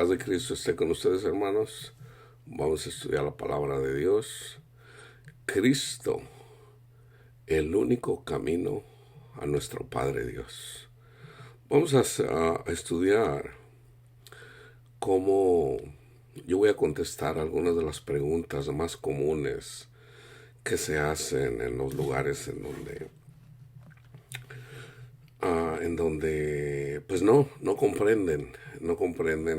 paz de Cristo esté con ustedes, hermanos. Vamos a estudiar la palabra de Dios. Cristo, el único camino a nuestro Padre Dios. Vamos a estudiar cómo yo voy a contestar algunas de las preguntas más comunes que se hacen en los lugares en donde pues no comprenden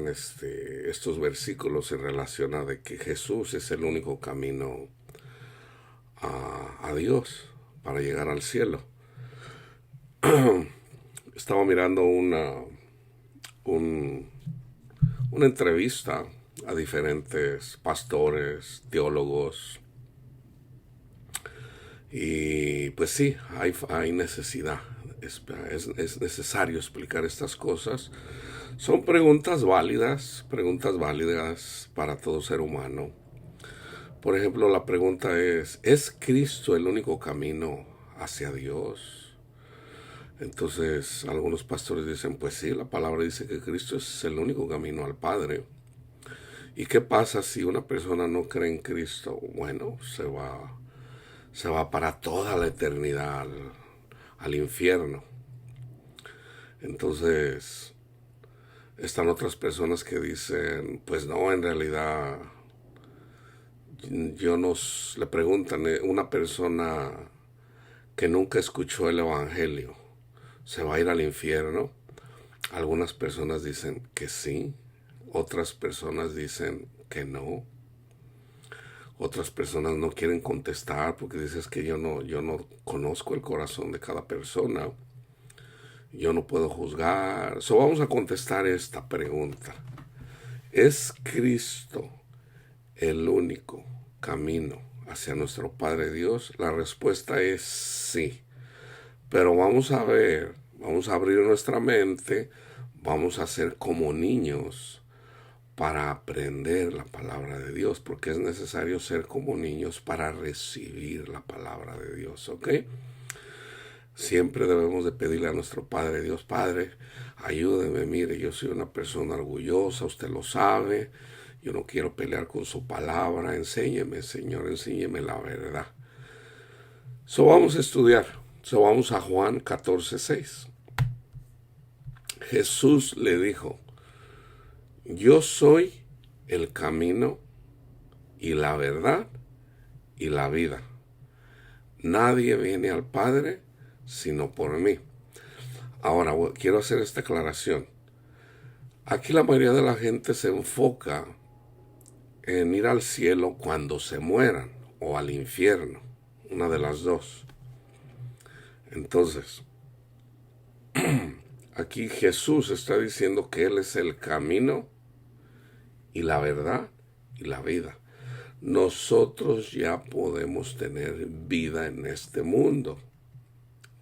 estos versículos en relación a de que Jesús es el único camino a Dios para llegar al cielo. Estaba mirando un- una entrevista a diferentes pastores, teólogos, y pues sí, hay necesidad, es necesario explicar estas cosas. Son preguntas válidas para todo ser humano. Por ejemplo, la pregunta ¿es Cristo el único camino hacia Dios? Entonces, algunos pastores dicen, pues sí, la palabra dice que Cristo es el único camino al Padre. ¿Y qué pasa si una persona no cree en Cristo? Bueno, se va para toda la eternidad al infierno. Entonces, están otras personas que dicen, pues no, en realidad, le preguntan, una persona que nunca escuchó el Evangelio, ¿se va a ir al infierno? Algunas personas dicen que sí, otras personas dicen que no. Otras personas no quieren contestar porque dices que yo no conozco el corazón de cada persona. Yo no puedo juzgar. Vamos a contestar esta pregunta. ¿Es Cristo el único camino hacia nuestro Padre Dios? La respuesta es sí. Pero vamos a abrir nuestra mente, vamos a ser como niños para aprender la palabra de Dios, porque es necesario ser como niños para recibir la palabra de Dios, ¿ok? Siempre debemos de pedirle a nuestro Padre Dios, Padre, ayúdeme, mire, yo soy una persona orgullosa, usted lo sabe, yo no quiero pelear con su palabra, enséñeme, Señor, enséñeme la verdad. Vamos a estudiar, vamos a Juan 14:6. Jesús le dijo, yo soy el camino y la verdad y la vida. Nadie viene al Padre sino por mí. Ahora, quiero hacer esta aclaración. Aquí la mayoría de la gente se enfoca en ir al cielo cuando se mueran o al infierno, una de las dos. Entonces, aquí Jesús está diciendo que Él es el camino y la verdad y la vida. Nosotros ya podemos tener vida en este mundo.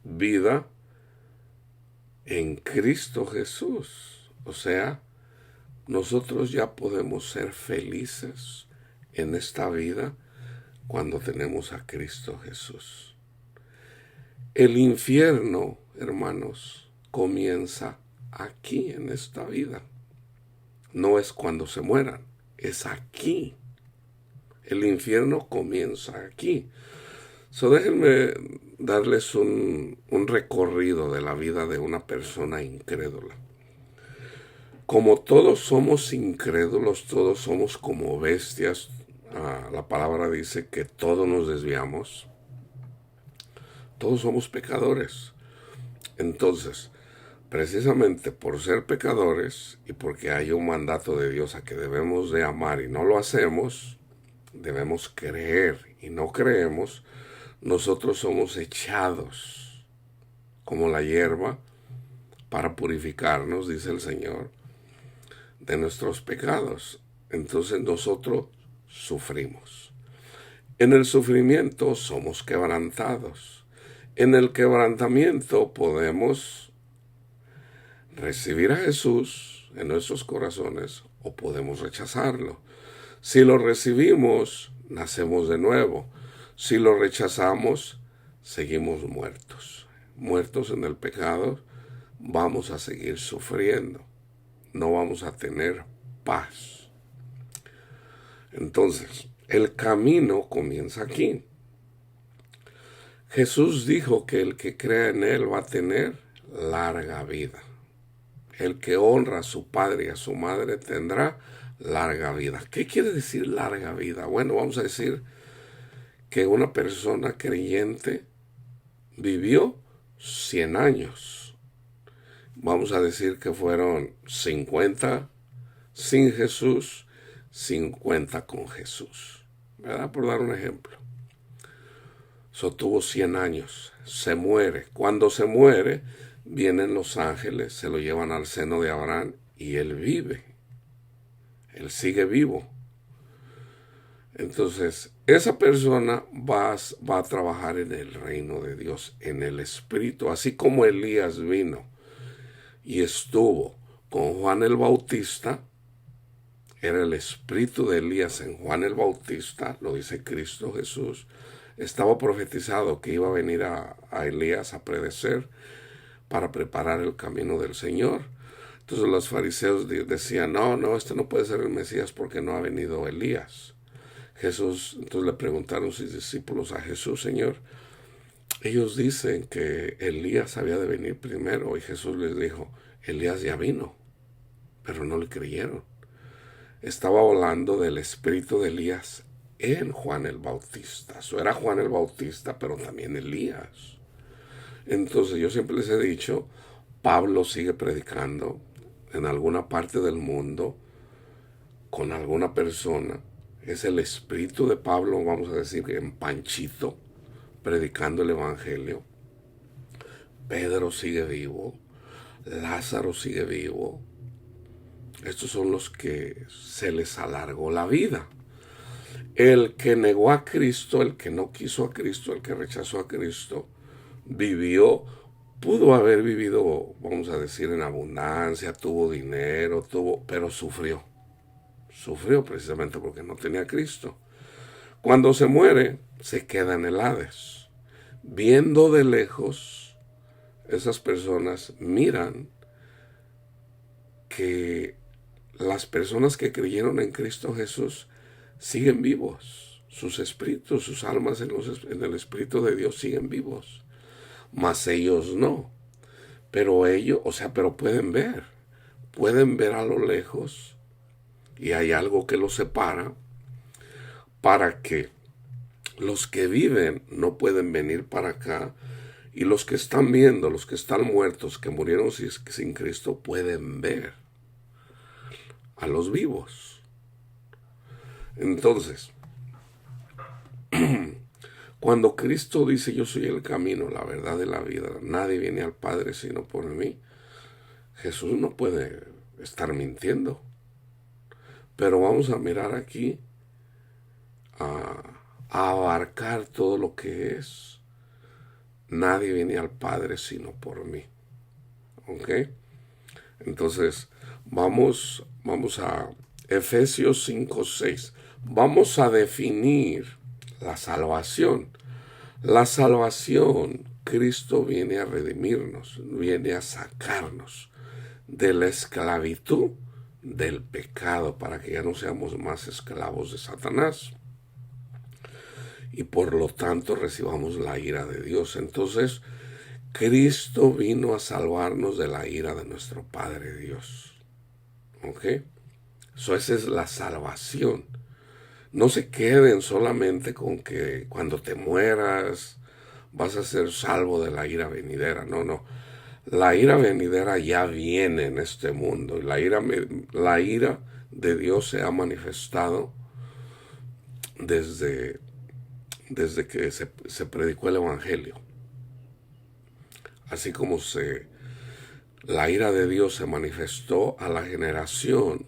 Vida en Cristo Jesús. O sea, nosotros ya podemos ser felices en esta vida cuando tenemos a Cristo Jesús. El infierno, hermanos, comienza aquí en esta vida. No es cuando se mueran, es aquí. El infierno comienza aquí. Déjenme darles un recorrido de la vida de una persona incrédula. Como todos somos incrédulos, todos somos como bestias. La palabra dice que todos nos desviamos. Todos somos pecadores. Entonces, precisamente por ser pecadores y porque hay un mandato de Dios a que debemos de amar y no lo hacemos, debemos creer y no creemos, nosotros somos echados como la hierba para purificarnos, dice el Señor, de nuestros pecados. Entonces nosotros sufrimos. En el sufrimiento somos quebrantados. En el quebrantamiento podemos recibir a Jesús en nuestros corazones o podemos rechazarlo. Si lo recibimos, nacemos de nuevo. Si lo rechazamos, seguimos muertos. Muertos en el pecado, vamos a seguir sufriendo. No vamos a tener paz. Entonces, el camino comienza aquí. Jesús dijo que el que crea en Él va a tener larga vida. El que honra a su padre y a su madre tendrá larga vida. ¿Qué quiere decir larga vida? Bueno, vamos a decir que una persona creyente vivió 100 años. Vamos a decir que fueron 50 sin Jesús, 50 con Jesús, ¿verdad? Por dar un ejemplo. Tuvo 100 años, se muere. Cuando se muere, vienen los ángeles, se lo llevan al seno de Abraham y él vive. Él sigue vivo. Entonces, esa persona va a trabajar en el reino de Dios, en el Espíritu, así como Elías vino y estuvo con Juan el Bautista. Era el espíritu de Elías en Juan el Bautista, lo dice Cristo Jesús. Estaba profetizado que iba a venir a Elías a predecer para preparar el camino del Señor. Entonces los fariseos decían, no, este no puede ser el Mesías porque no ha venido Elías. Entonces le preguntaron sus discípulos a Jesús, Señor, ellos dicen que Elías había de venir primero, y Jesús les dijo, Elías ya vino, pero no le creyeron. Estaba hablando del espíritu de Elías en Juan el Bautista. Eso era Juan el Bautista, pero también Elías. Entonces yo siempre les he dicho, Pablo sigue predicando en alguna parte del mundo con alguna persona. Es el espíritu de Pablo, vamos a decir, en Panchito, predicando el evangelio. Pedro sigue vivo, Lázaro sigue vivo. Estos son los que se les alargó la vida. El que negó a Cristo, el que no quiso a Cristo, el que rechazó a Cristo, pudo haber vivido, vamos a decir, en abundancia, tuvo dinero, pero sufrió. Sufrió precisamente porque no tenía a Cristo. Cuando se muere, se queda en el Hades. Viendo de lejos, esas personas miran que las personas que creyeron en Cristo Jesús siguen vivos. Sus espíritus, sus almas en el Espíritu de Dios siguen vivos. Mas ellos no. Pero pero pueden ver a lo lejos, y hay algo que los separa, para que los que viven no pueden venir para acá, y los que están viendo, los que están muertos, que murieron sin Cristo, pueden ver a los vivos. Entonces, cuando Cristo dice yo soy el camino, la verdad y la vida, nadie viene al Padre sino por mí, Jesús no puede estar mintiendo. Pero vamos a mirar aquí a abarcar todo lo que es. Nadie viene al Padre sino por mí. ¿Ok? Entonces, vamos a Efesios 5:6. Vamos a definir la salvación. La salvación, Cristo viene a redimirnos, viene a sacarnos de la esclavitud del pecado para que ya no seamos más esclavos de Satanás. Y por lo tanto recibamos la ira de Dios. Entonces, Cristo vino a salvarnos de la ira de nuestro Padre Dios. ¿Ok? Esa es la salvación. No se queden solamente con que cuando te mueras vas a ser salvo de la ira venidera. No. La ira venidera ya viene en este mundo. Y la ira de Dios se ha manifestado desde que se predicó el Evangelio. Así como la ira de Dios se manifestó a la generación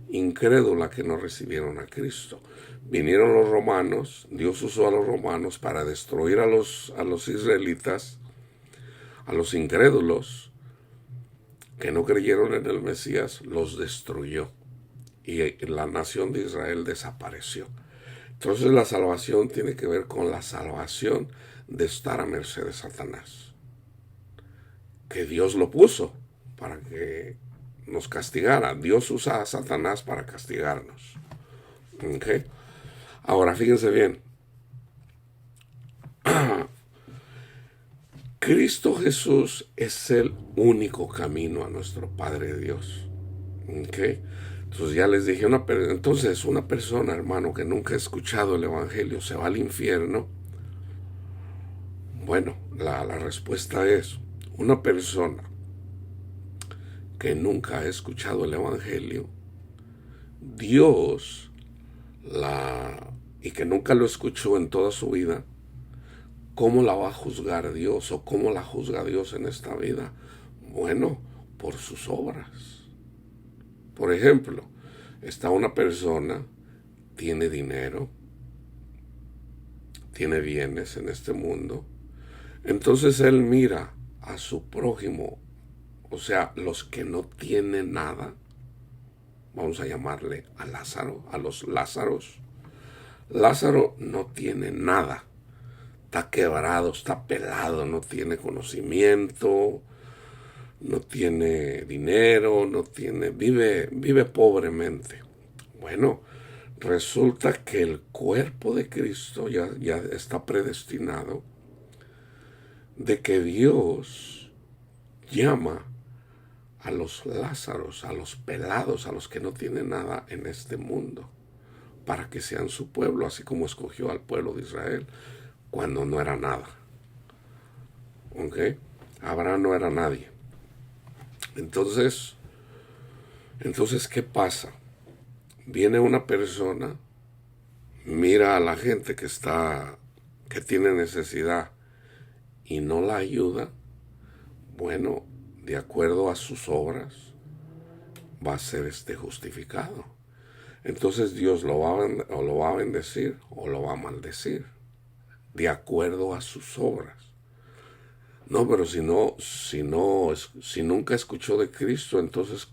incrédula que no recibieron a Cristo. Vinieron los romanos, Dios usó a los romanos para destruir a los israelitas, a los incrédulos que no creyeron en el Mesías, los destruyó y la nación de Israel desapareció. Entonces la salvación tiene que ver con la salvación de estar a merced de Satanás, que Dios lo puso para que nos castigara. Dios usa a Satanás para castigarnos. ¿Okay? Ahora, fíjense bien. Cristo Jesús es el único camino a nuestro Padre Dios. ¿Okay? Entonces ya les dije, entonces una persona, hermano, que nunca ha escuchado el Evangelio, ¿se va al infierno? Bueno, la respuesta es, una persona que nunca ha escuchado el Evangelio, Dios y que nunca lo escuchó en toda su vida, ¿cómo la va a juzgar Dios o cómo la juzga Dios en esta vida? Bueno, por sus obras. Por ejemplo, está una persona, tiene dinero, tiene bienes en este mundo, entonces él mira a su prójimo, o sea, los que no tienen nada, vamos a llamarle a Lázaro, a los Lázaros. Lázaro no tiene nada, está quebrado, está pelado, no tiene conocimiento, no tiene dinero, vive pobremente. Bueno, resulta que el cuerpo de Cristo ya está predestinado de que Dios llama a los Lázaros, a los pelados, a los que no tienen nada en este mundo, para que sean su pueblo, así como escogió al pueblo de Israel cuando no era nada. ¿Ok? Abraham no era nadie. Entonces, ¿qué pasa? Viene una persona, mira a la gente que tiene necesidad y no la ayuda. Bueno, de acuerdo a sus obras, va a ser justificado. Entonces Dios lo va a bendecir o lo va a maldecir, de acuerdo a sus obras. No, pero si nunca escuchó de Cristo, entonces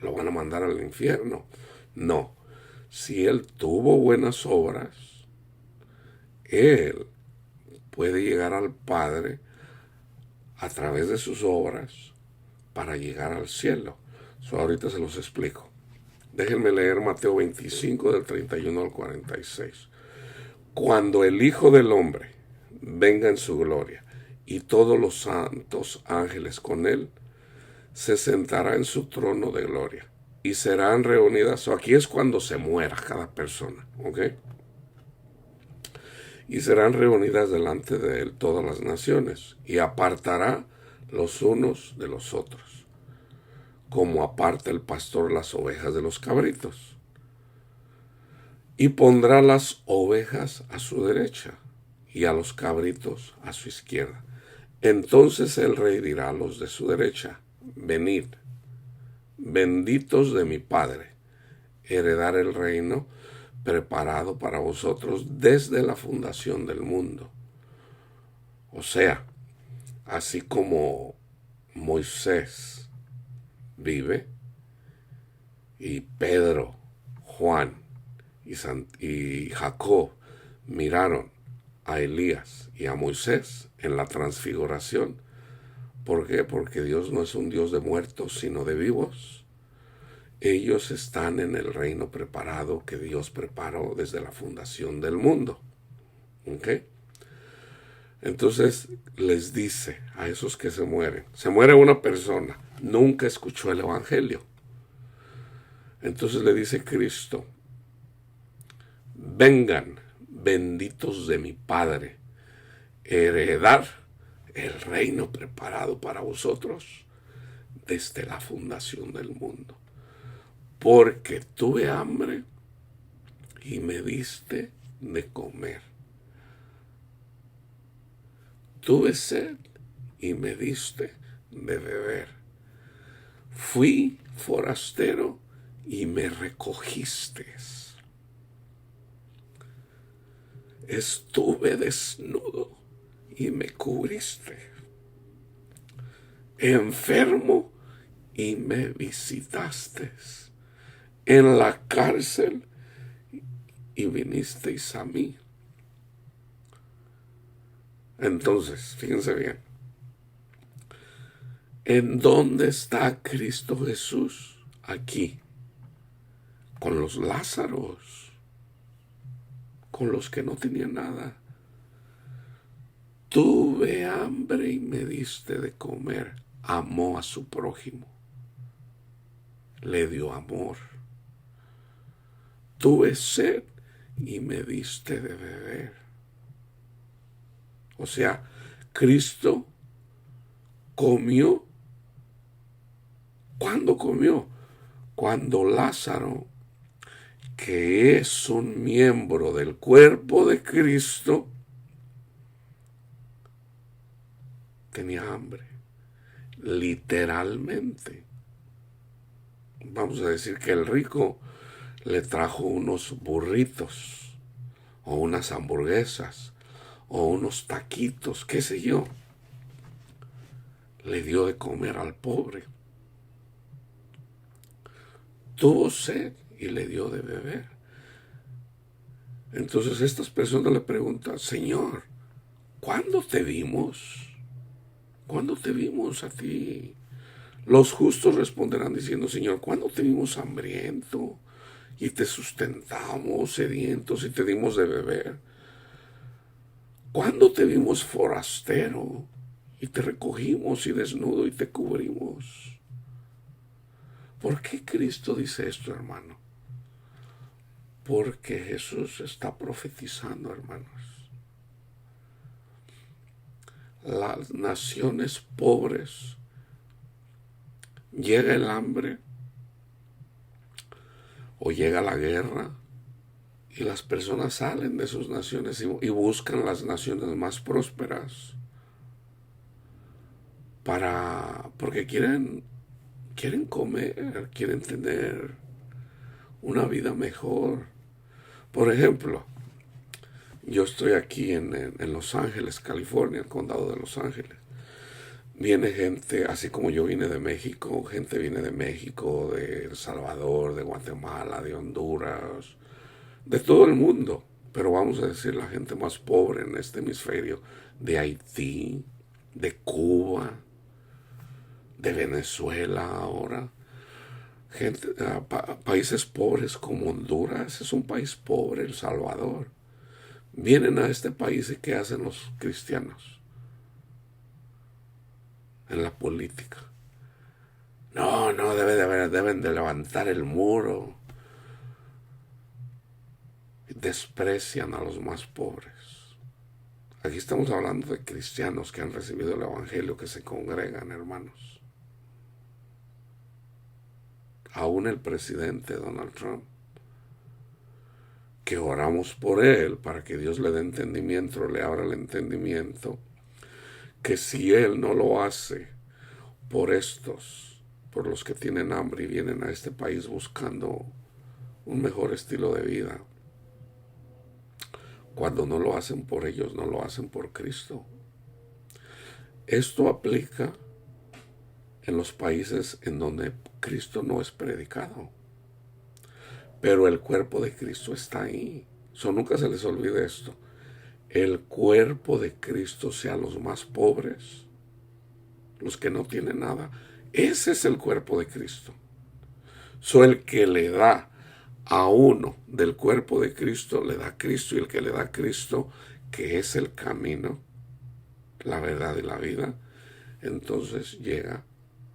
lo van a mandar al infierno. No, si él tuvo buenas obras, él puede llegar al Padre a través de sus obras para llegar al cielo. Ahorita se los explico. Déjenme leer Mateo 25 del 31 al 46. Cuando el Hijo del Hombre venga en su gloria y todos los santos ángeles con él, se sentará en su trono de gloria y serán reunidas. Aquí es cuando se muera cada persona, ¿ok? Y serán reunidas delante de él todas las naciones y apartará los unos de los otros, como aparta el pastor las ovejas de los cabritos. Y pondrá las ovejas a su derecha y a los cabritos a su izquierda. Entonces el rey dirá a los de su derecha: venid, benditos de mi Padre, heredar el reino preparado para vosotros desde la fundación del mundo. O sea, así como Moisés vive y Pedro, Juan y Jacob miraron a Elías y a Moisés en la transfiguración. ¿Por qué? Porque Dios no es un Dios de muertos, sino de vivos. Ellos están en el reino preparado que Dios preparó desde la fundación del mundo. ¿Ok? Entonces les dice a esos que se muere una persona, nunca escuchó el Evangelio. Entonces le dice Cristo: vengan, benditos de mi Padre, heredar el reino preparado para vosotros desde la fundación del mundo. Porque tuve hambre y me diste de comer. Tuve sed y me diste de beber. Fui forastero y me recogiste. Estuve desnudo y me cubriste. Enfermo y me visitaste. En la cárcel y vinisteis a mí. Entonces, fíjense bien. ¿En dónde está Cristo Jesús? Aquí, con los Lázaros, con los que no tenían nada. Tuve hambre y me diste de comer. Amó a su prójimo. Le dio amor. Tuve sed y me diste de beber. O sea, Cristo comió. ¿Cuándo comió? Cuando Lázaro, que es un miembro del cuerpo de Cristo, tenía hambre. Literalmente. Vamos a decir que el rico le trajo unos burritos, o unas hamburguesas, o unos taquitos, qué sé yo. Le dio de comer al pobre. Tuvo sed y le dio de beber. Entonces estas personas le preguntan: Señor, ¿cuándo te vimos? ¿Cuándo te vimos a ti? Los justos responderán diciendo: Señor, ¿cuándo te vimos hambriento y te sustentamos, sedientos, y te dimos de beber? ¿Cuándo te vimos forastero y te recogimos, y desnudo y te cubrimos? ¿Por qué Cristo dice esto, hermano? Porque Jesús está profetizando, hermanos. Las naciones pobres, llega el hambre o llega la guerra, y las personas salen de sus naciones y buscan las naciones más prósperas porque quieren comer, quieren tener una vida mejor. Por ejemplo, yo estoy aquí en Los Ángeles, California, el condado de Los Ángeles. Viene gente, así como yo vine de México, gente viene de México, de El Salvador, de Guatemala, de Honduras, de todo el mundo. Pero vamos a decir la gente más pobre en este hemisferio, de Haití, de Cuba, de Venezuela ahora. Gente, países pobres como Honduras, es un país pobre, El Salvador. Vienen a este país, y ¿qué hacen los cristianos en la política? No, deben de levantar el muro. Desprecian a los más pobres. Aquí estamos hablando de cristianos que han recibido el evangelio, que se congregan, hermanos. Aún el presidente Donald Trump, que oramos por él para que Dios le dé entendimiento, le abra el entendimiento, que si él no lo hace por los que tienen hambre y vienen a este país buscando un mejor estilo de vida, cuando no lo hacen por ellos, no lo hacen por Cristo. Esto aplica en los países en donde Cristo no es predicado, pero el cuerpo de Cristo está ahí. Nunca se les olvide esto. El cuerpo de Cristo, sea los más pobres, los que no tienen nada, ese es el cuerpo de Cristo. El que le da a uno del cuerpo de Cristo, le da a Cristo, y el que le da a Cristo, que es el camino, la verdad y la vida, entonces llega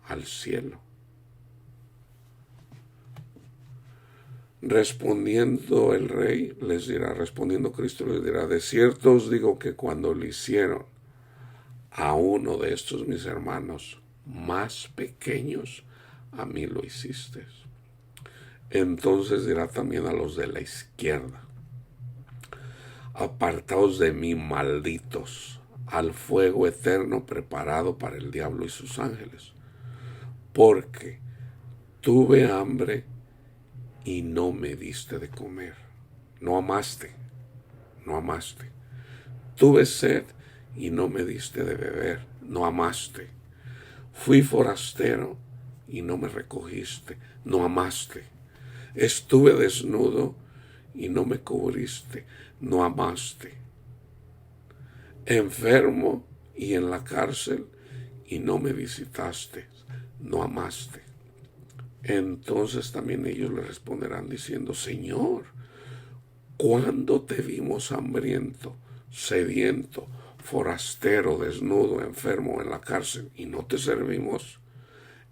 al cielo. Respondiendo el rey les dirá, respondiendo Cristo les dirá: de cierto os digo que cuando le hicieron a uno de estos mis hermanos más pequeños, a mí lo hiciste. Entonces dirá también a los de la izquierda: apartaos de mí, malditos, al fuego eterno preparado para el diablo y sus ángeles, porque tuve hambre y no me diste de comer. No amaste. Tuve sed y no me diste de beber. No amaste. Fui forastero y no me recogiste. No amaste. Estuve desnudo y no me cubriste. No amaste. Enfermo y en la cárcel y no me visitaste, no amaste. Entonces también ellos le responderán diciendo, Señor, ¿cuándo te vimos hambriento, sediento, forastero, desnudo, enfermo en la cárcel y no te servimos?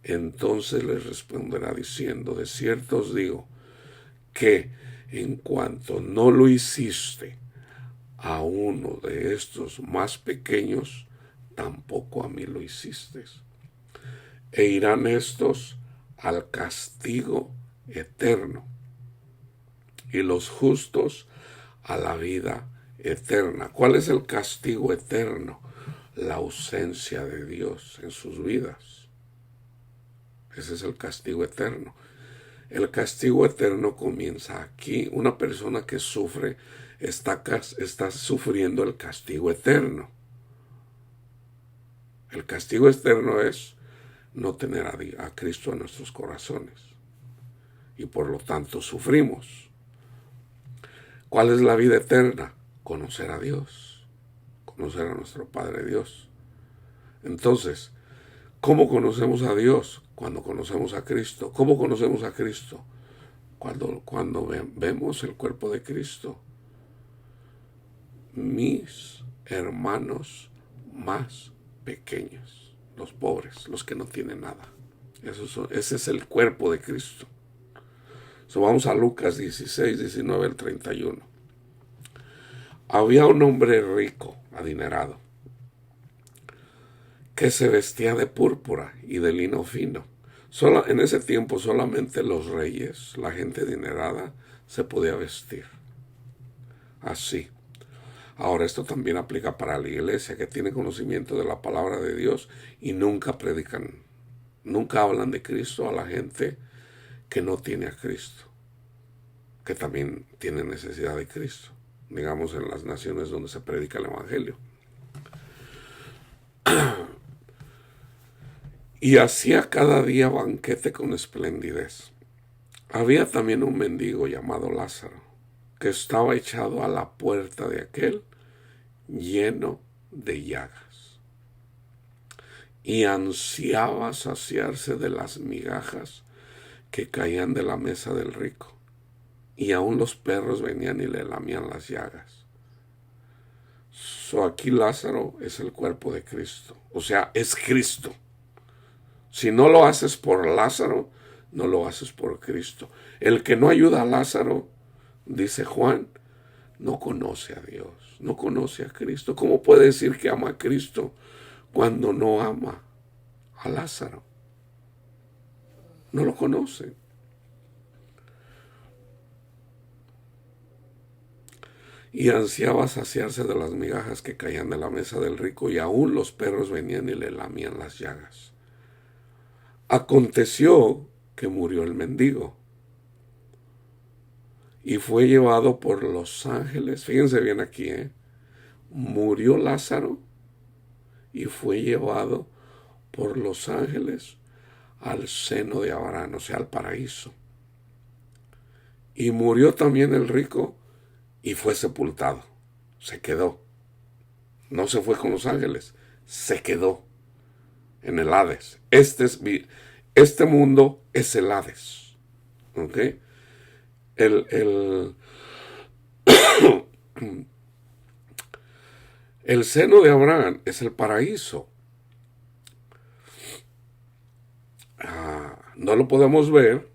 Entonces les responderá diciendo, de cierto os digo que en cuanto no lo hiciste a uno de estos más pequeños, tampoco a mí lo hiciste. E irán estos al castigo eterno y los justos a la vida eterna. ¿Cuál es el castigo eterno? La ausencia de Dios en sus vidas. Ese es el castigo eterno. El castigo eterno comienza aquí. Una persona que sufre está sufriendo el castigo eterno. El castigo eterno es no tener a Cristo en nuestros corazones. Y por lo tanto sufrimos. ¿Cuál es la vida eterna? Conocer a Dios. Conocer a nuestro Padre Dios. Entonces, ¿cómo conocemos a Dios? Cuando conocemos a Cristo. ¿Cómo conocemos a Cristo? Cuando vemos el cuerpo de Cristo. Mis hermanos más pequeños, los pobres, los que no tienen nada. Ese es el cuerpo de Cristo. Vamos a Lucas 16, 19 al 31. Había un hombre rico, adinerado, que se vestía de púrpura y de lino fino. En ese tiempo solamente los reyes, la gente adinerada, se podía vestir así. Ahora esto también aplica para la iglesia, que tiene conocimiento de la palabra de Dios y nunca predican, nunca hablan de Cristo a la gente que no tiene a Cristo, que también tiene necesidad de Cristo, digamos en las naciones donde se predica el evangelio. Y hacía cada día banquete con esplendidez. Había también un mendigo llamado Lázaro, que estaba echado a la puerta de aquel, lleno de llagas, y ansiaba saciarse de las migajas que caían de la mesa del rico, y aún los perros venían y le lamían las llagas. Aquí Lázaro es el cuerpo de Cristo, o sea, es Cristo. Si no lo haces por Lázaro, no lo haces por Cristo. El que no ayuda a Lázaro, dice Juan, no conoce a Dios, no conoce a Cristo. ¿Cómo puede decir que ama a Cristo cuando no ama a Lázaro? No lo conoce. Y ansiaba saciarse de las migajas que caían de la mesa del rico, y aún los perros venían y le lamían las llagas. Aconteció que murió el mendigo y fue llevado por los ángeles. Fíjense bien aquí, murió Lázaro y fue llevado por los ángeles al seno de Abraham, o sea, al paraíso. Y murió también el rico y fue sepultado. Se quedó. No se fue con los ángeles, se quedó en el Hades. Este mundo es el Hades. ¿Ok? El seno de Abraham es el paraíso. No lo podemos ver,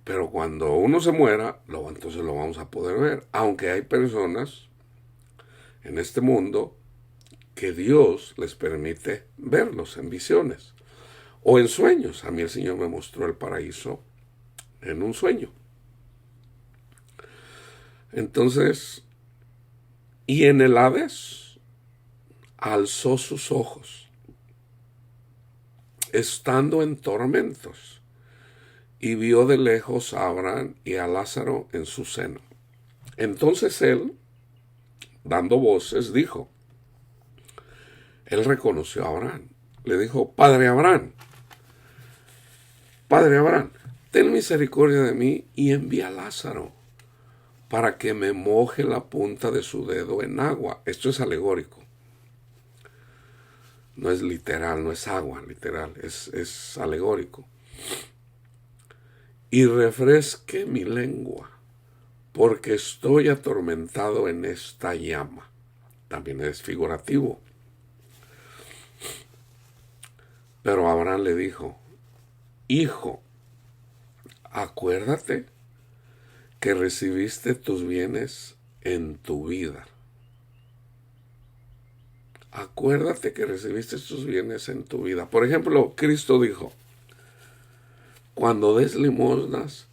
pero cuando uno se muera, entonces lo vamos a poder ver. Aunque hay personas en este mundo que Dios les permite verlos en visiones o en sueños. A mí el Señor me mostró el paraíso en un sueño. Entonces, y en el Hades alzó sus ojos, estando en tormentos, y vio de lejos a Abraham y a Lázaro en su seno. Entonces él, dando voces, dijo, él reconoció a Abraham, le dijo, Padre Abraham, ten misericordia de mí y envía a Lázaro para que me moje la punta de su dedo en agua. Esto es alegórico. No es literal, no es agua literal, es alegórico. Y refresque mi lengua, porque estoy atormentado en esta llama. También es figurativo. Pero Abraham le dijo, hijo, acuérdate que recibiste tus bienes en tu vida. Acuérdate que recibiste tus bienes en tu vida. Por ejemplo, Cristo dijo, cuando des limosnas,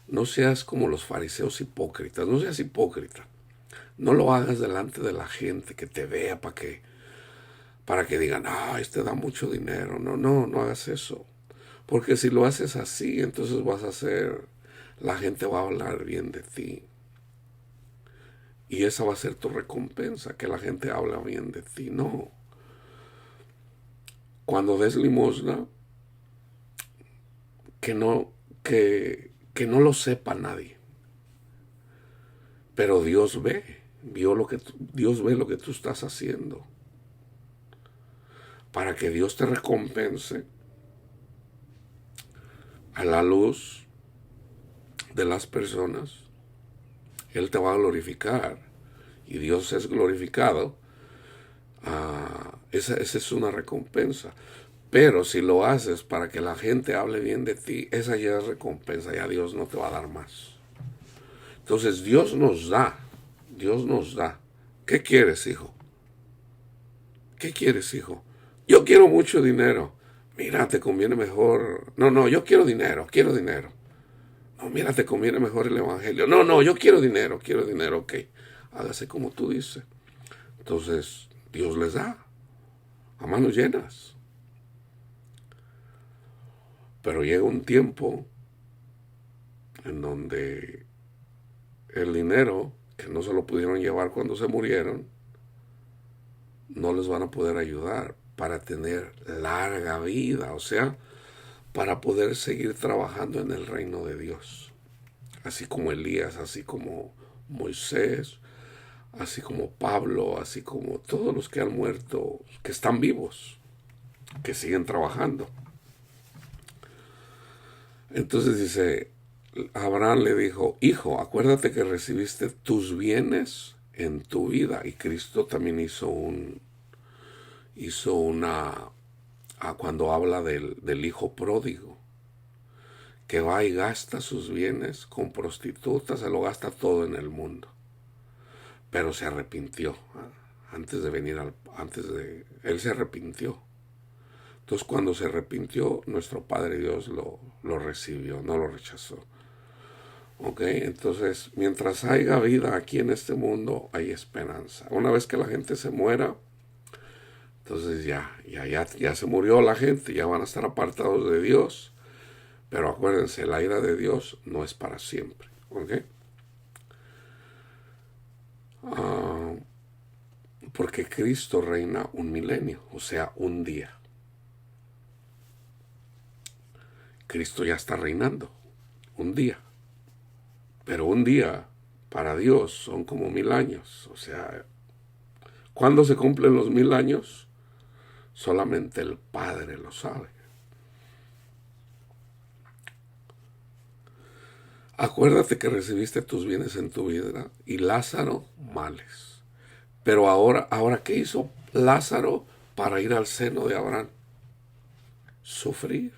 no seas como los fariseos hipócritas, no seas hipócrita. No lo hagas delante de la gente que te vea para que digan, este da mucho dinero. No hagas eso. Porque si lo haces así, entonces la gente va a hablar bien de ti. Y esa va a ser tu recompensa, que la gente habla bien de ti. No. Cuando des limosna, que no lo sepa nadie. Pero Dios ve, Dios ve lo que tú estás haciendo. Para que Dios te recompense a la luz de las personas, Él te va a glorificar y Dios es glorificado. Esa es una recompensa. Pero si lo haces para que la gente hable bien de ti, esa ya es recompensa, ya Dios no te va a dar más. Entonces Dios nos da. ¿Qué quieres, hijo? ¿Qué quieres, hijo? Yo quiero mucho dinero. Mira, te conviene mejor. No, yo quiero dinero. No, mira, te conviene mejor el evangelio. No, yo quiero dinero, ok. Hágase como tú dices. Entonces, Dios les da a manos llenas. Pero llega un tiempo en donde el dinero, que no se lo pudieron llevar cuando se murieron, no les van a poder ayudar para tener larga vida, o sea, para poder seguir trabajando en el reino de Dios. Así como Elías, así como Moisés, así como Pablo, así como todos los que han muerto, que están vivos, que siguen trabajando. Entonces dice, Abraham le dijo, hijo, acuérdate que recibiste tus bienes en tu vida. Y Cristo también hizo una, cuando habla del hijo pródigo, que va y gasta sus bienes con prostitutas, se lo gasta todo en el mundo. Pero se arrepintió. Él se arrepintió. Entonces cuando se arrepintió, nuestro Padre Dios lo recibió, no lo rechazó. ¿Ok? Entonces, mientras haya vida aquí en este mundo, hay esperanza. Una vez que la gente se muera, entonces ya se murió la gente, ya van a estar apartados de Dios. Pero acuérdense, la ira de Dios no es para siempre. ¿Ok? Porque Cristo reina un milenio, o sea, un día. Cristo ya está reinando, un día. Pero un día para Dios son como 1000 años. O sea, ¿cuándo se cumplen los 1000 años? Solamente el Padre lo sabe. Acuérdate que recibiste tus bienes en tu vida y Lázaro males. Pero ahora, ¿qué hizo Lázaro para ir al seno de Abraham? Sufrir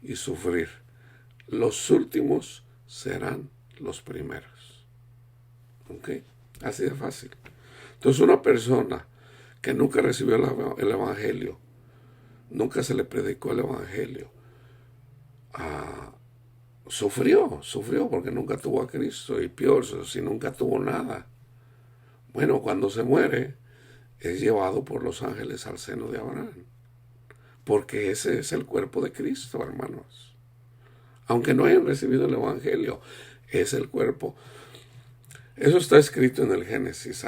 y sufrir. Los últimos serán los primeros. ¿Ok? Así de fácil. Entonces una persona que nunca recibió el evangelio, nunca se le predicó el evangelio, sufrió porque nunca tuvo a Cristo, y peor, si nunca tuvo nada. Bueno, cuando se muere, es llevado por los ángeles al seno de Abraham, porque ese es el cuerpo de Cristo, hermanos. Aunque no hayan recibido el evangelio, es el cuerpo. Eso está escrito en el Génesis.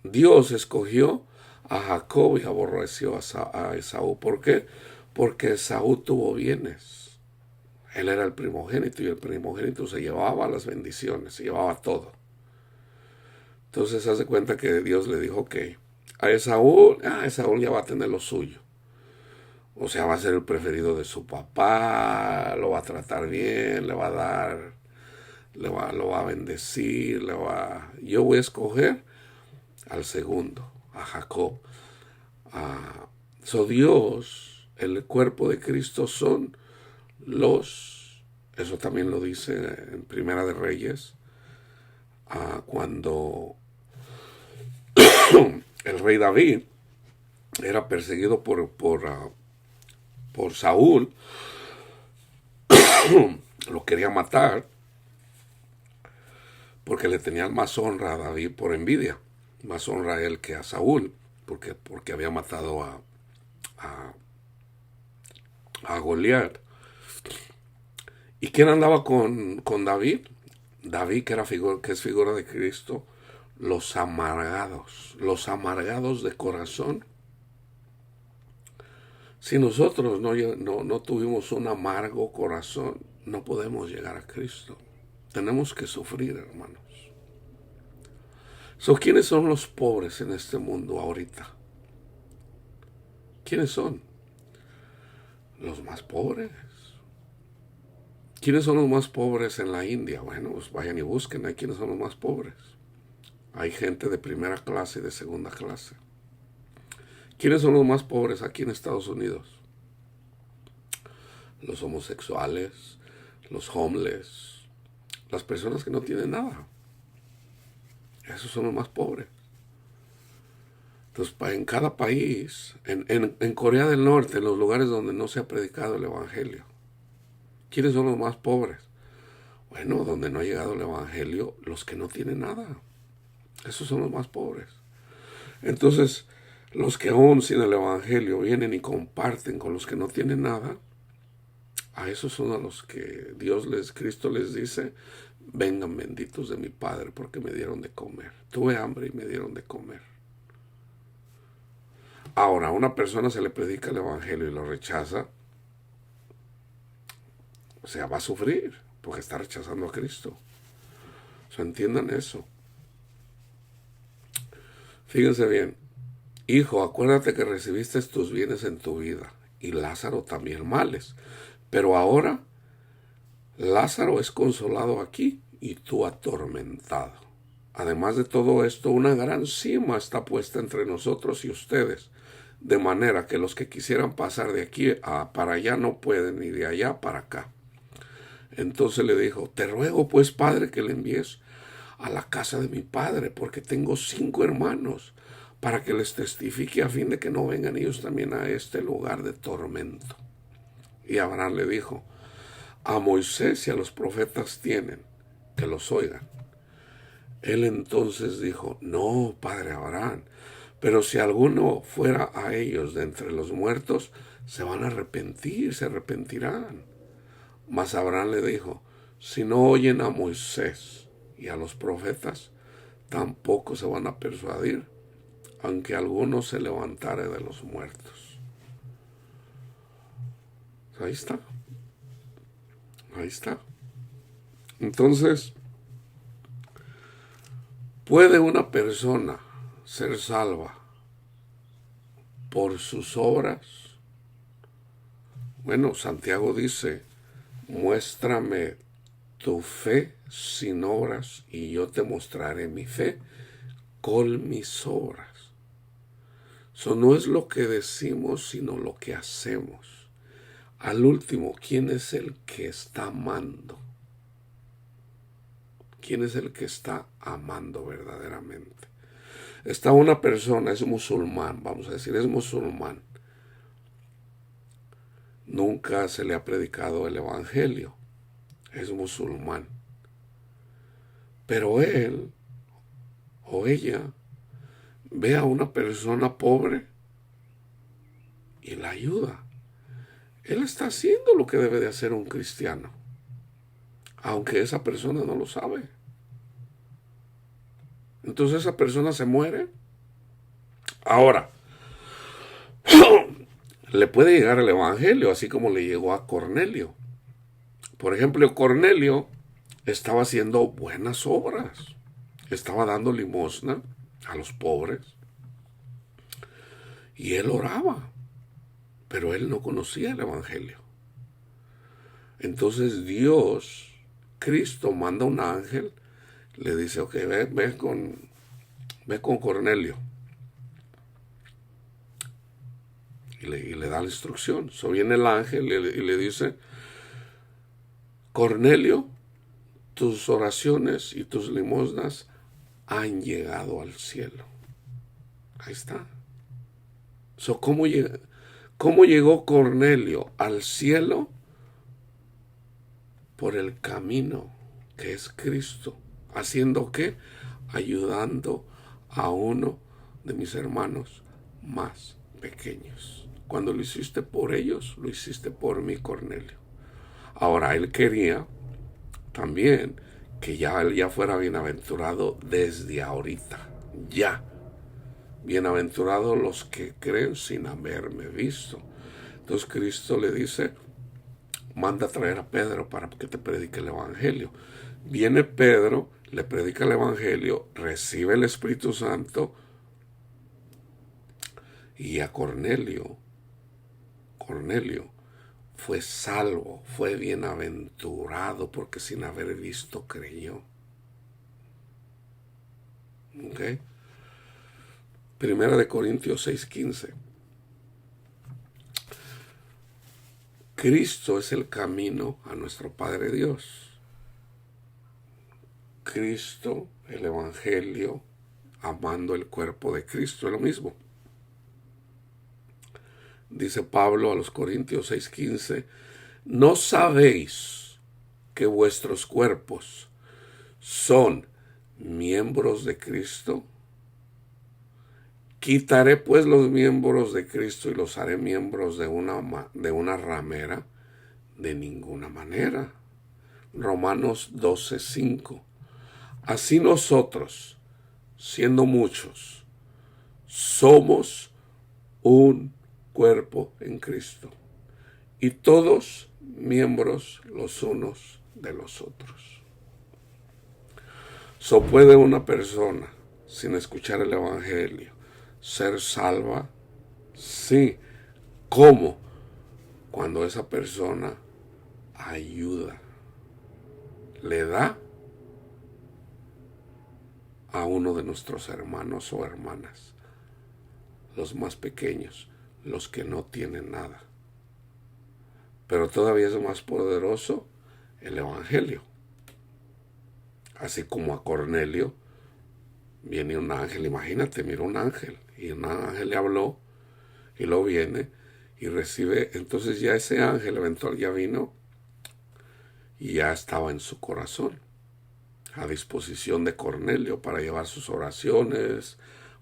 Dios escogió a Jacob y aborreció a Esaú. ¿Por qué? Porque Esaú tuvo bienes. Él era el primogénito y el primogénito se llevaba las bendiciones, se llevaba todo. Entonces hace cuenta que Dios le dijo que Esaú ya va a tener lo suyo. O sea, va a ser el preferido de su papá, lo va a tratar bien, le va a dar, lo va a bendecir, yo voy a escoger al segundo, a Jacob. Dios, el cuerpo de Cristo son eso también lo dice en Primera de Reyes, cuando el rey David era perseguido por Saúl, lo quería matar porque le tenían más honra a David por envidia, más honra a él que a Saúl, porque había matado a Goliat. ¿Y quién andaba con David? David, que es figura de Cristo, los amargados de corazón. Si nosotros no tuvimos un amargo corazón, no podemos llegar a Cristo. Tenemos que sufrir, hermanos. ¿Quiénes son los pobres en este mundo ahorita? ¿Quiénes son? Los más pobres. ¿Quiénes son los más pobres en la India? Bueno, pues vayan y busquen ahí quiénes son los más pobres. Hay gente de primera clase y de segunda clase. ¿Quiénes son los más pobres aquí en Estados Unidos? Los homosexuales, los homeless, las personas que no tienen nada. Esos son los más pobres. Entonces, en cada país, en Corea del Norte, en los lugares donde no se ha predicado el Evangelio, ¿quiénes son los más pobres? Bueno, donde no ha llegado el Evangelio, los que no tienen nada. Esos son los más pobres. Entonces, los que aún sin el Evangelio vienen y comparten con los que no tienen nada, a esos son a los que Cristo les dice, vengan benditos de mi Padre porque me dieron de comer. Tuve hambre y me dieron de comer. Ahora, a una persona se le predica el Evangelio y lo rechaza, o sea, va a sufrir porque está rechazando a Cristo. Entiendan eso. Fíjense bien. Hijo, acuérdate que recibiste tus bienes en tu vida y Lázaro también males. Pero ahora Lázaro es consolado aquí y tú atormentado. Además de todo esto, una gran cima está puesta entre nosotros y ustedes, de manera que los que quisieran pasar de aquí para allá no pueden, ni de allá para acá. Entonces le dijo, te ruego pues, Padre, que le envíes a la casa de mi padre, porque tengo 5 hermanos, para que les testifique a fin de que no vengan ellos también a este lugar de tormento. Y Abraham le dijo, a Moisés y a los profetas tienen, que los oigan. Él entonces dijo, no, padre Abraham, pero si alguno fuera a ellos de entre los muertos, se van a arrepentir, se arrepentirán. Mas Abraham le dijo, si no oyen a Moisés y a los profetas, tampoco se van a persuadir, aunque alguno se levantare de los muertos. Ahí está. Ahí está. Entonces, ¿puede una persona ser salva por sus obras? Bueno, Santiago dice, muéstrame tu fe sin obras y yo te mostraré mi fe con mis obras. Eso no es lo que decimos, sino lo que hacemos. Al último, ¿quién es el que está amando? ¿Quién es el que está amando verdaderamente? Está una persona, es musulmán, vamos a decir, es musulmán. Nunca se le ha predicado el Evangelio. Es musulmán. Pero él o ella ve a una persona pobre y la ayuda. Él está haciendo lo que debe de hacer un cristiano, aunque esa persona no lo sabe. Entonces esa persona se muere. Ahora, le puede llegar el Evangelio, así como le llegó a Cornelio. Por ejemplo, Cornelio estaba haciendo buenas obras. estaba dando limosna a los pobres y él oraba, pero él no conocía el Evangelio. Entonces Dios, Cristo, manda un ángel, le dice, ok, ve con Cornelio. Y le da la instrucción. So viene el ángel y le dice, Cornelio, tus oraciones y tus limosnas han llegado al cielo. Ahí está. So, ¿cómo llegó Cornelio al cielo? Por el camino que es Cristo. ¿Haciendo qué? Ayudando a uno de mis hermanos más pequeños. Cuando lo hiciste por ellos, lo hiciste por mí, Cornelio. Ahora, él quería también que él ya fuera bienaventurado desde ahorita. Ya. Bienaventurados los que creen sin haberme visto. Entonces Cristo le dice, manda a traer a Pedro para que te predique el Evangelio. Viene Pedro, le predica el Evangelio, recibe el Espíritu Santo, y a Cornelio fue salvo, fue bienaventurado, porque sin haber visto creyó. ¿Ok? Primera de Corintios 6:15. Cristo es el camino a nuestro Padre Dios. Cristo, el Evangelio, amando el cuerpo de Cristo, es lo mismo. Dice Pablo a los Corintios 6:15, ¿no sabéis que vuestros cuerpos son miembros de Cristo? Quitaré pues los miembros de Cristo y los haré miembros de una ramera. De ninguna manera. Romanos 12:5. Así nosotros, siendo muchos, somos un cuerpo en Cristo, y todos miembros los unos de los otros. ¿Puede una persona, sin escuchar el Evangelio, ser salva? Sí. ¿Cómo? Cuando esa persona ayuda, le da a uno de nuestros hermanos o hermanas, los más pequeños, los que no tienen nada. Pero todavía es más poderoso el Evangelio. Así como a Cornelio viene un ángel, imagínate, mira un ángel, y un ángel le habló, y luego viene y recibe. Entonces ya ese ángel eventual ya vino y ya estaba en su corazón, a disposición de Cornelio para llevar sus oraciones,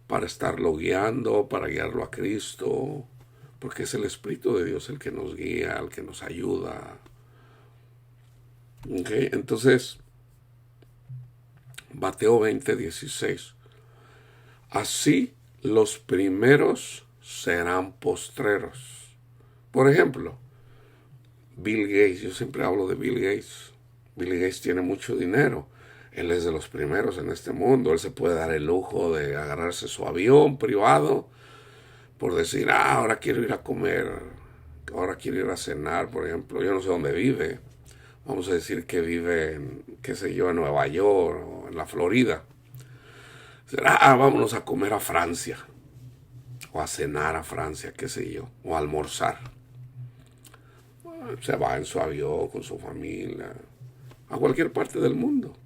para estarlo guiando, para guiarlo a Cristo, porque es el Espíritu de Dios el que nos guía, el que nos ayuda. ¿Okay? Entonces, Mateo 20:16. Así los primeros serán postreros. Por ejemplo, Bill Gates, yo siempre hablo de Bill Gates. Bill Gates tiene mucho dinero. Él es de los primeros en este mundo. Él se puede dar el lujo de agarrarse su avión privado por decir, ahora quiero ir a comer, ahora quiero ir a cenar, por ejemplo. Yo no sé dónde vive. Vamos a decir que vive en, qué sé yo, en Nueva York o en la Florida. Vámonos a comer a Francia, o a cenar a Francia, qué sé yo, o a almorzar. Se va en su avión con su familia a cualquier parte del mundo.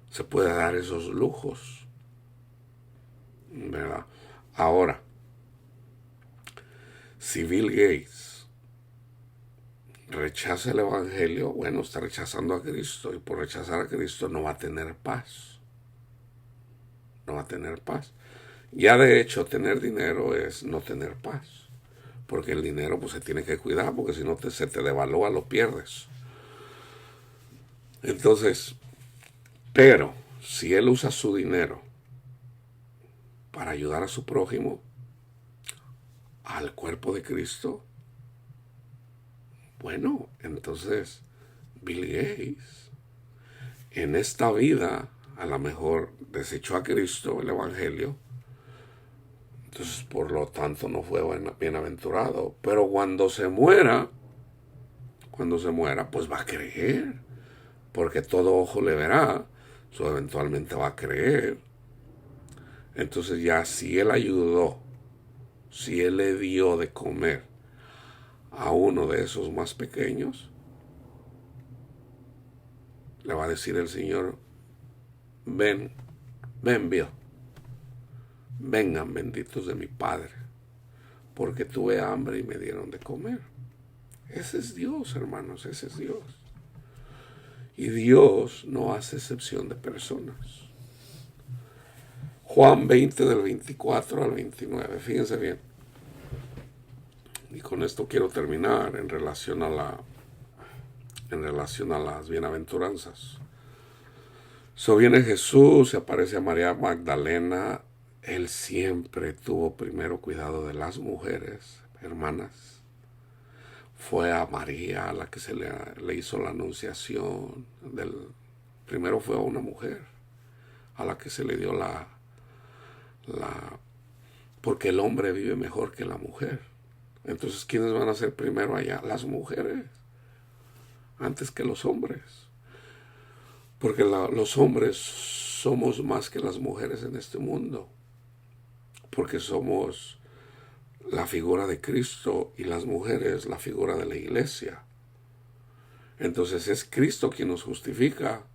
Se puede dar esos lujos, ¿verdad? Ahora, si Bill Gates rechaza el Evangelio, bueno, está rechazando a Cristo, y por rechazar a Cristo no va a tener paz. No va a tener paz. Ya de hecho, tener dinero es no tener paz, porque el dinero pues se tiene que cuidar, porque si no se te devalúa, lo pierdes. Entonces, pero si él usa su dinero para ayudar a su prójimo, al cuerpo de Cristo, bueno, entonces Bill Gates en esta vida a lo mejor desechó a Cristo, el Evangelio, entonces por lo tanto no fue bienaventurado. Pero cuando se muera, pues va a creer, porque todo ojo le verá, so eventualmente va a creer. Entonces ya si él ayudó, si él le dio de comer a uno de esos más pequeños, le va a decir el Señor, ven, vio, vengan benditos de mi Padre, porque tuve hambre y me dieron de comer. Ese es Dios, hermanos, ese es Dios. Y Dios no hace excepción de personas. Juan 20 del 24 al 29, fíjense bien. Y con esto quiero terminar en relación a las bienaventuranzas. Viene Jesús, se aparece a María Magdalena. Él siempre tuvo primero cuidado de las mujeres, hermanas. Fue a María a la que se le hizo la anunciación. Primero fue a una mujer a la que se le dio porque el hombre vive mejor que la mujer. Entonces, ¿quiénes van a ser primero allá? Las mujeres, antes que los hombres. Porque los hombres somos más que las mujeres en este mundo. Porque somos la figura de Cristo y las mujeres la figura de la iglesia. Entonces es Cristo quien nos justifica.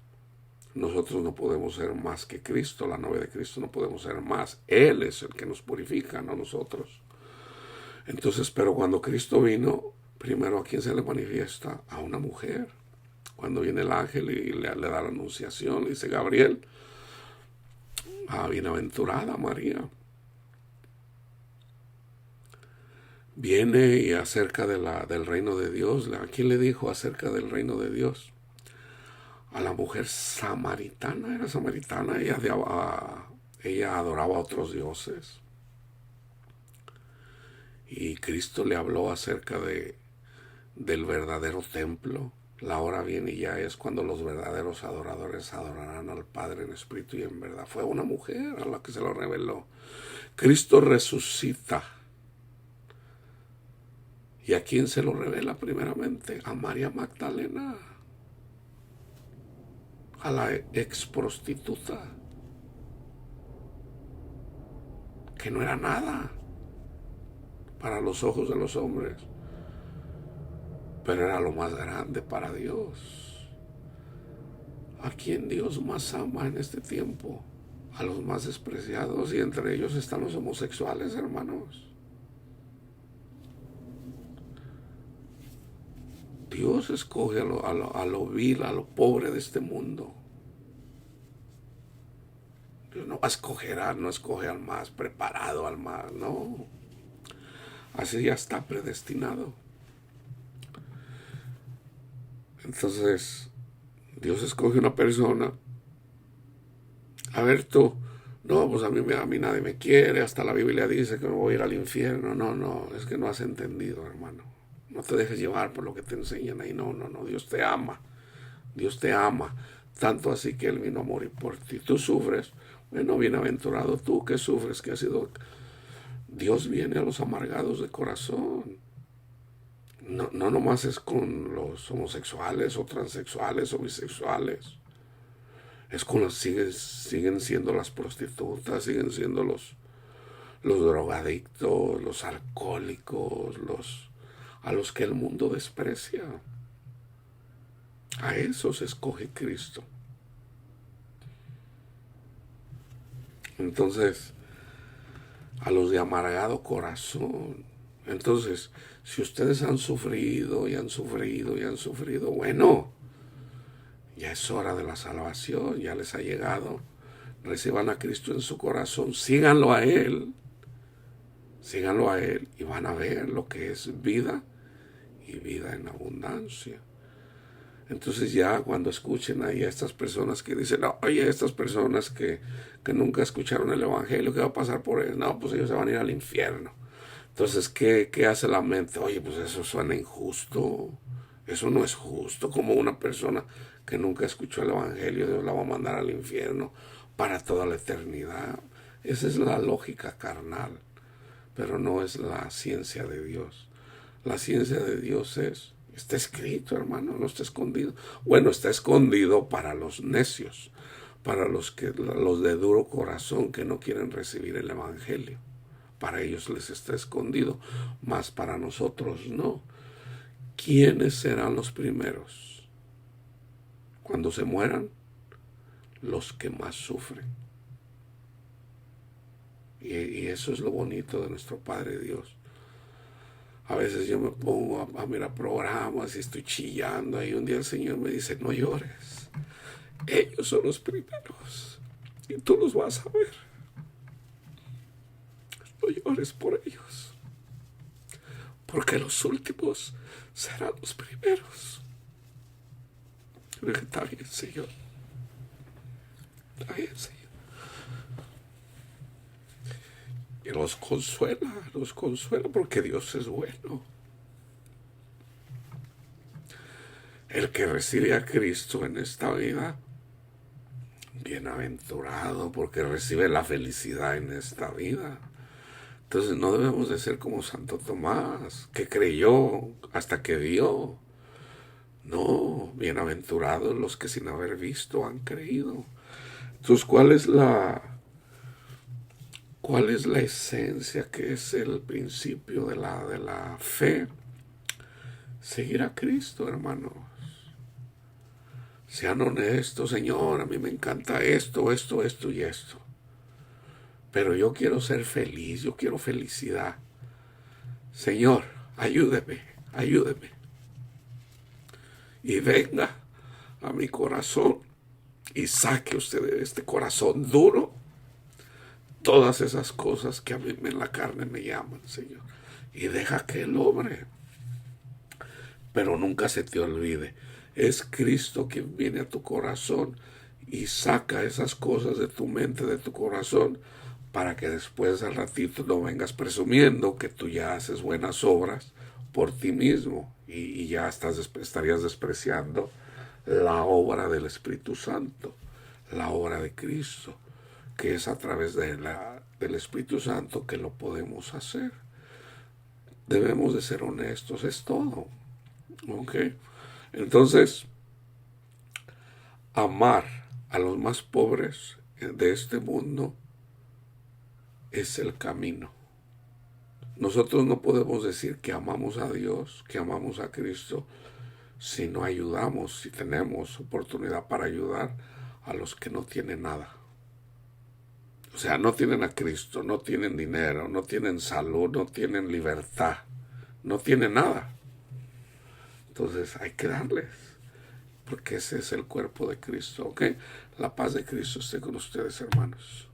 Nosotros no podemos ser más que Cristo, la novia de Cristo no podemos ser más. Él es el que nos purifica, no nosotros. Entonces, pero cuando Cristo vino, primero ¿a quién se le manifiesta? A una mujer. Cuando viene el ángel y le da la anunciación, dice Gabriel, bienaventurada María. Viene y acerca del reino de Dios. ¿A quién le dijo acerca del reino de Dios? A la mujer samaritana, era samaritana, ella adoraba a otros dioses. Y Cristo le habló acerca del verdadero templo. La hora viene y ya es cuando los verdaderos adoradores adorarán al Padre en espíritu y en verdad. Fue una mujer a la que se lo reveló. Cristo resucita. ¿Y a quién se lo revela primeramente? A María Magdalena, a la ex prostituta, que no era nada para los ojos de los hombres, pero era lo más grande para Dios. ¿A quién Dios más ama en este tiempo? A los más despreciados, y entre ellos están los homosexuales, hermanos. Dios escoge a lo vil, a lo pobre de este mundo. Dios no va a escoger, no escoge al más preparado, al más, no. Así ya está predestinado. Entonces, Dios escoge una persona. A ver tú, no, pues a mí nadie me quiere, hasta la Biblia dice que me voy a ir al infierno. No, es que no has entendido, hermano. No te dejes llevar por lo que te enseñan ahí. No, Dios te ama. Dios te ama. Tanto así que Él vino a morir por ti. Tú sufres. Bueno, bienaventurado tú que sufres, que has sido... Dios viene a los amargados de corazón. No nomás es con los homosexuales o transexuales o bisexuales. Es con los siguen siendo las prostitutas, siguen siendo los drogadictos, los alcohólicos, a los que el mundo desprecia. A esos escoge Cristo. Entonces, a los de amargado corazón. Entonces, si ustedes han sufrido, bueno, ya es hora de la salvación, ya les ha llegado. Reciban a Cristo en su corazón, síganlo a Él y van a ver lo que es vida y vida en abundancia. Entonces ya cuando escuchen ahí a estas personas que dicen, oye, estas personas que nunca escucharon el Evangelio, ¿qué va a pasar por ellos? No, pues ellos se van a ir al infierno. Entonces, ¿qué hace la mente? Oye, pues eso suena injusto. Eso no es justo. Como una persona que nunca escuchó el Evangelio, Dios la va a mandar al infierno para toda la eternidad. Esa es la lógica carnal, pero no es la ciencia de Dios. La ciencia de Dios está escrito, hermano, no está escondido. Bueno, está escondido para los necios, para los de duro corazón que no quieren recibir el Evangelio. Para ellos les está escondido, mas para nosotros no. ¿Quiénes serán los primeros? Cuando se mueran, los que más sufren. Y eso es lo bonito de nuestro Padre Dios. A veces yo me pongo a mirar programas y estoy chillando. Y un día el Señor me dice, no llores. Ellos son los primeros. Y tú los vas a ver. No llores por ellos. Porque los últimos serán los primeros. Está bien, Señor. Está bien, Señor. Y los consuela porque Dios es bueno. El que recibe a Cristo en esta vida, bienaventurado, porque recibe la felicidad en esta vida. Entonces no debemos de ser como Santo Tomás, que creyó hasta que vio. No, bienaventurados los que sin haber visto han creído. Entonces, ¿cuál es la esencia, que es el principio de la fe? Seguir a Cristo, hermanos. Sean honestos, Señor, a mí me encanta esto y esto. Pero yo quiero ser feliz, yo quiero felicidad. Señor, ayúdeme. Y venga a mi corazón y saque usted de este corazón duro todas esas cosas que a mí en la carne me llaman, Señor. Y deja que Él obre. Pero nunca se te olvide, es Cristo quien viene a tu corazón y saca esas cosas de tu mente, de tu corazón, para que después al ratito no vengas presumiendo que tú ya haces buenas obras por ti mismo y ya estarías despreciando la obra del Espíritu Santo, la obra de Cristo, que es a través del Espíritu Santo que lo podemos hacer. Debemos de ser honestos, es todo. ¿Ok? Entonces, amar a los más pobres de este mundo es el camino. Nosotros no podemos decir que amamos a Dios, que amamos a Cristo, si no ayudamos, si tenemos oportunidad para ayudar a los que no tienen nada. O sea, no tienen a Cristo, no tienen dinero, no tienen salud, no tienen libertad, no tienen nada. Entonces hay que darles, porque ese es el cuerpo de Cristo, ¿ok? La paz de Cristo esté con ustedes, hermanos.